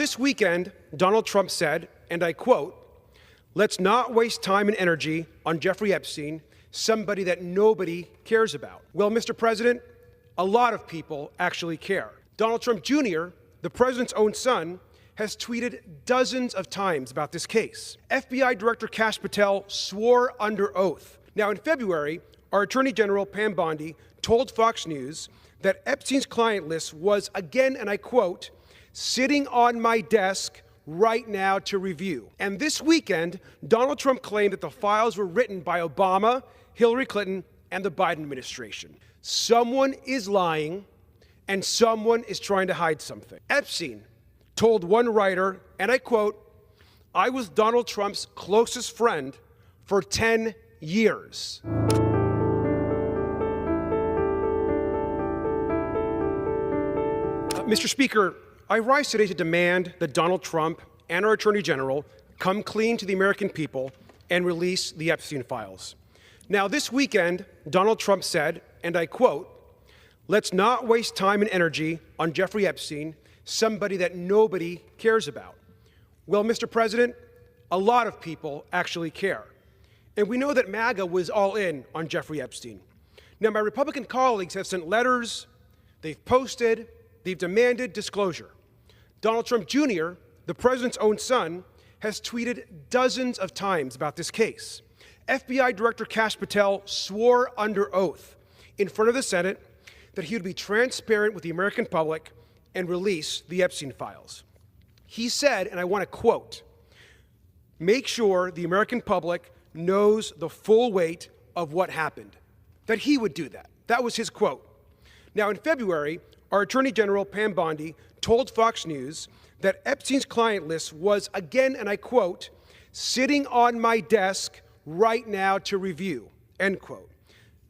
this weekend, Donald Trump said, and I quote, "Let's not waste time and energy on Jeffrey Epstein, somebody that nobody cares about." Well, Mr. President, a lot of people actually care. Donald Trump Jr., the president's own son, has tweeted dozens of times about this case. FBI Director Kash Patel swore under oath. Now, in February, our Attorney General Pam Bondi told Fox News that Epstein's client list was, again, and I quote, "sitting on my desk right now to review." And this weekend, Donald Trump claimed that the files were written by Obama, Hillary Clinton, and the Biden administration. Someone is lying, and someone is trying to hide something. Epstein told one writer, and I quote, "I was Donald Trump's closest friend for 10 years. Mr. Speaker, I rise today to demand that Donald Trump and our Attorney General come clean to the American people and release the Epstein files. Now, this weekend, Donald Trump said, and I quote, "Let's not waste time and energy on Jeffrey Epstein, somebody that nobody cares about." Well, Mr. President, a lot of people actually care. And we know that MAGA was all in on Jeffrey Epstein. Now, my Republican colleagues have sent letters, they've posted, they've demanded disclosure. Donald Trump Jr., the president's own son, has tweeted dozens of times about this case. FBI Director Kash Patel swore under oath in front of the Senate that he would be transparent with the American public and release the Epstein files. He said, and I want to quote, "Make sure the American public knows the full weight of what happened," that he would do that. That was his quote. Now, in February, our Attorney General Pam Bondi told Fox News that Epstein's client list was, again, and I quote, "sitting on my desk right now to review," end quote.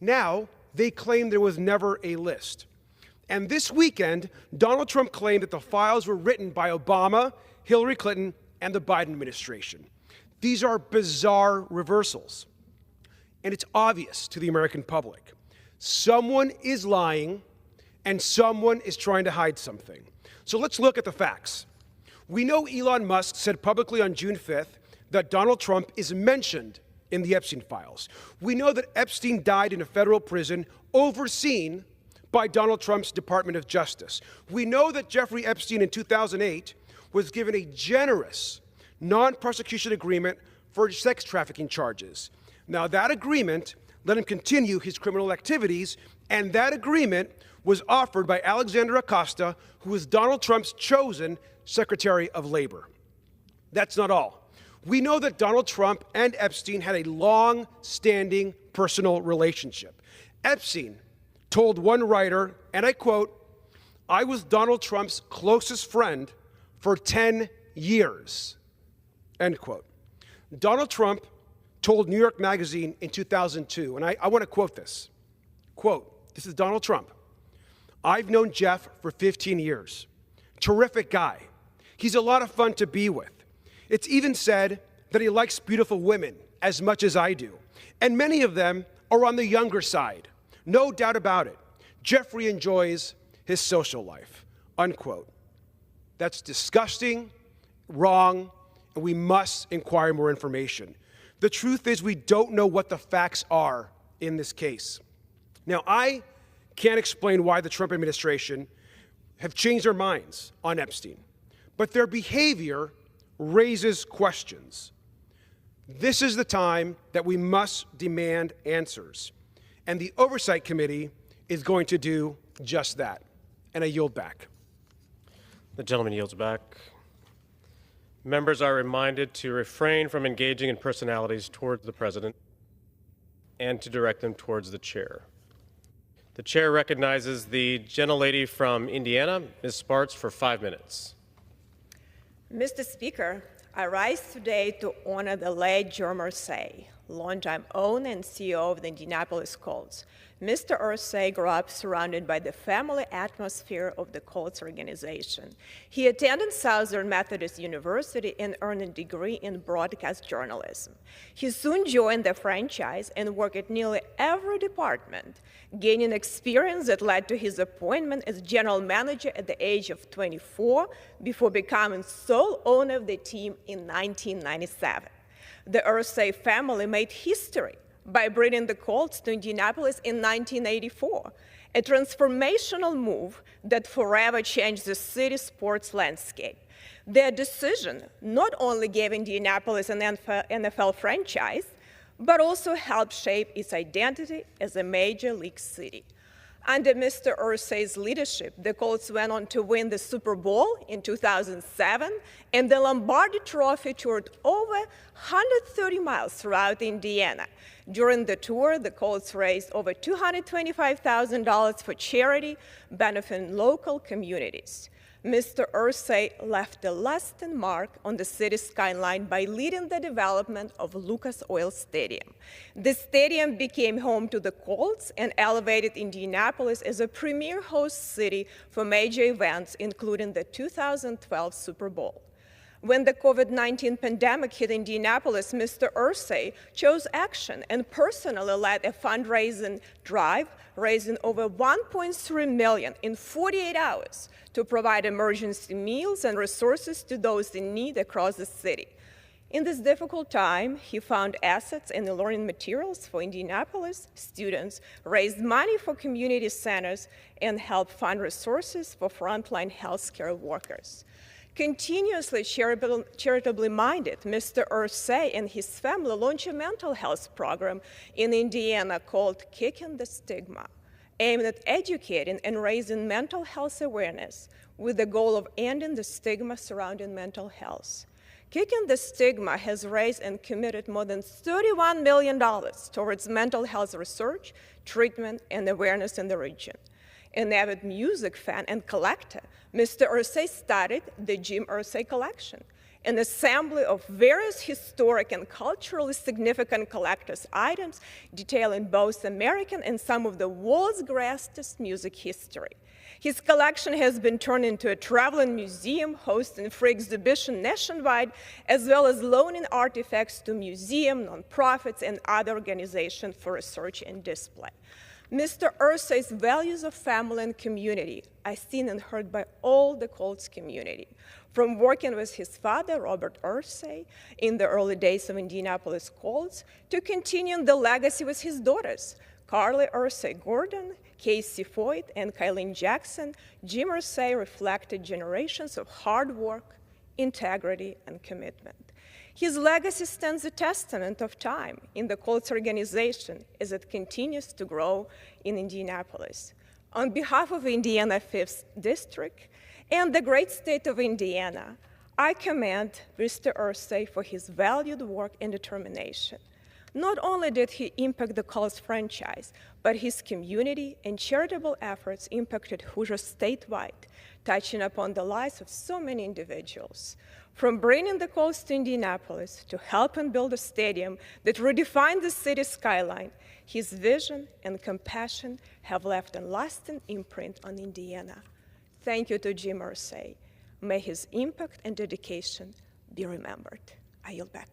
Now, they claim there was never a list. And this weekend, Donald Trump claimed that the files were written by Obama, Hillary Clinton, and the Biden administration. These are bizarre reversals. And it's obvious to the American public. Someone is lying, and someone is trying to hide something. So let's look at the facts. We know Elon Musk said publicly on June 5th that Donald Trump is mentioned in the Epstein files. We know that Epstein died in a federal prison overseen by Donald Trump's Department of Justice. We know that Jeffrey Epstein in 2008 was given a generous non-prosecution agreement for sex trafficking charges. Now, that agreement let him continue his criminal activities, and that agreement was offered by Alexandra Acosta, who was Donald Trump's chosen Secretary of Labor. That's not all. We know that Donald Trump and Epstein had a long-standing personal relationship. Epstein told one writer, and I quote, "I was Donald Trump's closest friend for 10 years," end quote. Donald Trump told New York Magazine in 2002, and I want to quote this. Quote, this is Donald Trump. "I've known Jeff for 15 years. Terrific guy. He's a lot of fun to be with. It's even said that he likes beautiful women as much as I do. And many of them are on the younger side. No doubt about it. Jeffrey enjoys his social life," unquote. That's disgusting, wrong, and we must inquire more information. The truth is we don't know what the facts are in this case. Now, I can't explain why the Trump administration have changed their minds on Epstein, but their behavior raises questions. This is the time that we must demand answers, and the Oversight Committee is going to do just that. And I yield back. The gentleman yields back. Members are reminded to refrain from engaging in personalities towards the President and to direct them towards the chair. The chair recognizes the gentlelady from Indiana, Ms. Spartz, for 5 minutes. Mr. Speaker, I rise today to honor the late Jim Irsay, longtime owner and CEO of the Indianapolis Colts. Mr. Irsay grew up surrounded by the family atmosphere of the Colts organization. He attended Southern Methodist University and earned a degree in broadcast journalism. He soon joined the franchise and worked at nearly every department, gaining experience that led to his appointment as general manager at the age of 24 before becoming sole owner of the team in 1997. The Irsay family made history by bringing the Colts to Indianapolis in 1984, a transformational move that forever changed the city's sports landscape. Their decision not only gave Indianapolis an NFL franchise, but also helped shape its identity as a major league city. Under Mr. Irsay's leadership, the Colts went on to win the Super Bowl in 2007, and the Lombardi Trophy toured over 130 miles throughout Indiana. During the tour, the Colts raised over $225,000 for charity, benefiting local communities. Mr. Irsay left a lasting mark on the city's skyline by leading the development of Lucas Oil Stadium. The stadium became home to the Colts and elevated Indianapolis as a premier host city for major events, including the 2012 Super Bowl. When the COVID-19 pandemic hit Indianapolis, Mr. Irsay chose action and personally led a fundraising drive, raising over $1.3 million in 48 hours to provide emergency meals and resources to those in need across the city. In this difficult time, he found assets and learning materials for Indianapolis students, raised money for community centers, and helped fund resources for frontline healthcare workers. Continuously charitably minded, Mr. Irsay and his family launched a mental health program in Indiana called Kicking the Stigma, aimed at educating and raising mental health awareness with the goal of ending the stigma surrounding mental health. Kicking the Stigma has raised and committed more than $31 million towards mental health research, treatment, and awareness in the region. An avid music fan and collector, Mr. Irsay started the Jim Irsay Collection, an assembly of various historic and culturally significant collector's items detailing both American and some of the world's greatest music history. His collection has been turned into a traveling museum hosting free exhibitions nationwide, as well as loaning artifacts to museums, nonprofits, and other organizations for research and display. Mr. Irsay's values of family and community are seen and heard by all the Colts community. From working with his father, Robert Irsay, in the early days of Indianapolis Colts, to continuing the legacy with his daughters, Carly Irsay Gordon, Casey Foyt, and Kylene Jackson, Jim Irsay reflected generations of hard work, integrity, and commitment. His legacy stands a testament of time in the Colts organization as it continues to grow in Indianapolis. On behalf of Indiana 5th District and the great state of Indiana, I commend Mr. Irsay for his valued work and determination. Not only did he impact the Colts franchise, but his community and charitable efforts impacted Hoosiers statewide, touching upon the lives of so many individuals. From bringing the Colts to Indianapolis to helping build a stadium that redefined the city's skyline, his vision and compassion have left a lasting imprint on Indiana. Thank you to Jim Irsay. May his impact and dedication be remembered. I yield back.